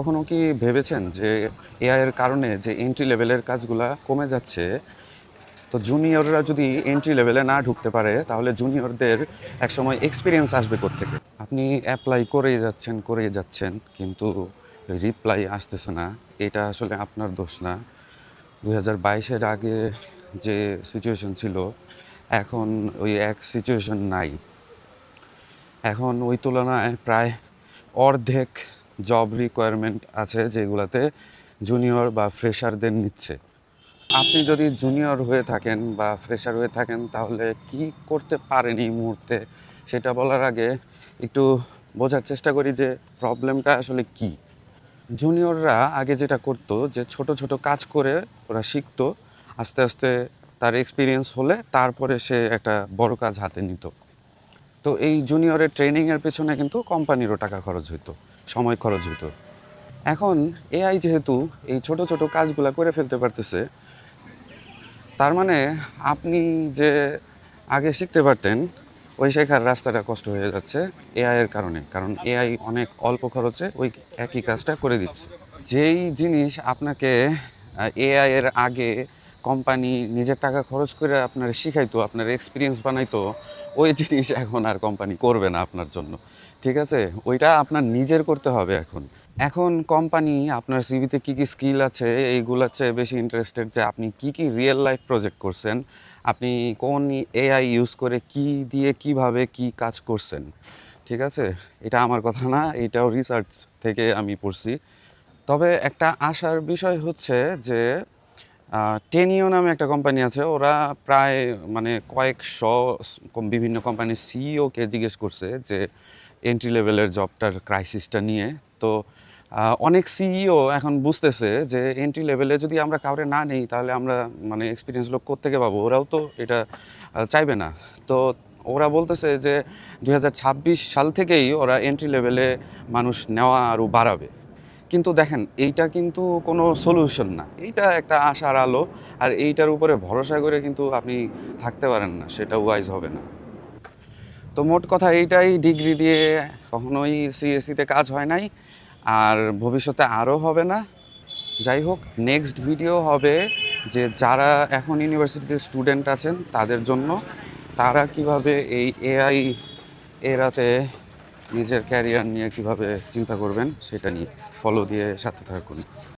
কখনো কি ভেবেছেন যে এআই এর কারণে যে এন্ট্রি লেভেলের কাজগুলা কমে যাচ্ছে, তো জুনিয়ররা যদি এন্ট্রি লেভেলে না ঢুকতে পারে তাহলে জুনিয়রদের একসময় এক্সপেরিয়েন্স আসবে কোত্থেকে? আপনি অ্যাপ্লাই করেই যাচ্ছেন কিন্তু রিপ্লাই আসতেছে না। এটা আসলে আপনার দোষ না। ২০২২ এর আগে যে সিচুয়েশন ছিল, এখন ওই এক সিচুয়েশন নাই। এখন ওই তুলনায় প্রায় অর্ধেক জব রিকোয়ারমেন্ট আছে যেগুলাতে জুনিয়র বা ফ্রেশারদের নিচ্ছে। আপনি যদি জুনিয়র হয়ে থাকেন বা ফ্রেশার হয়ে থাকেন তাহলে কি করতে পারেন এই মুহূর্তে সেটা বলার আগে একটু বোঝার চেষ্টা করি যে প্রবলেমটা আসলে কি। জুনিয়ররা আগে যেটা করতো যে ছোট ছোট কাজ করে ওরা শিখতো, আস্তে আস্তে তার এক্সপিরিয়েন্স হলে তারপরে সে একটা বড় কাজ হাতে নিত। তো এই জুনিয়রের ট্রেনিংয়ের পেছনে কিন্তু কোম্পানিরও টাকা খরচ হইতো, সময় খরচ হইতো। এখন এআই যেহেতু এই ছোট ছোট কাজগুলা করে ফেলতে পারতেছে, তার মানে আপনি যে আগে শিখতে পারতেন ওই শেখার রাস্তাটা কষ্ট হয়ে যাচ্ছে এআই এর কারণে। কারণ এআই অনেক অল্প খরচে ওই একই কাজটা করে দিচ্ছে। যেই জিনিস আপনাকে এআই এর আগে কোম্পানি নিজের টাকা খরচ করে আপনার শিখাইতো, আপনার এক্সপিরিয়েন্স বানাইতো, ওই জিনিস এখন আর কোম্পানি করবে না আপনার জন্য। ঠিক আছে? ওইটা আপনার নিজের করতে হবে এখন। এখন কোম্পানি আপনার সিভিতে কী কী স্কিল আছে এইগুলার চেয়ে বেশি ইন্টারেস্টেড যে আপনি কী কী রিয়েল লাইফ প্রজেক্ট করছেন, আপনি কোন এআই ইউজ করে কি দিয়ে কিভাবে কি কাজ করছেন। ঠিক আছে? এটা আমার কথা না, এটাও রিসার্চ থেকে আমি পড়ছি। তবে একটা আশার বিষয় হচ্ছে যে টেনিও নামে একটা কোম্পানি আছে। ওরা প্রায় মানে কয়েকশো বিভিন্ন কোম্পানির সিইওকে জিজ্ঞেস করছে যে এন্ট্রি লেভেলের জবটার ক্রাইসিসটা নিয়ে। তো অনেক সিইও এখন বুঝতেছে যে এন্ট্রি লেভেলে যদি আমরা কাউরে না নেই তাহলে আমরা মানে এক্সপিরিয়েন্স লোক কোত্থেকে পাবো? ওরাও তো এটা চাইবে না। তো ওরা বলতেছে যে ২০২৬ সাল থেকেই ওরা এন্ট্রি লেভেলে মানুষ নেওয়া আরও বাড়াবে। কিন্তু দেখেন এইটা কিন্তু কোনো সলিউশন না। এইটা একটা আশার আলো। আর এইটার উপরে ভরসা করে কিন্তু আপনি থাকতে পারেন না। সেটা ওয়াইজ হবে না। তো মোট কথা এইটাই, ডিগ্রি দিয়ে কখনোই সিএসইতে কাজ হয় নাই। আর ভবিষ্যতে আরও হবে না। যাই হোক, নেক্সট ভিডিও হবে যে যারা এখন ইউনিভার্সিটিতে স্টুডেন্ট আছেন তাদের জন্য। তারা কিভাবে এই এআই এরাতে নিজের ক্যারিয়ার নিয়ে কিভাবে চিন্তা করবেন সেটা নিয়ে। ফলো দিয়ে সাথে থাকুন।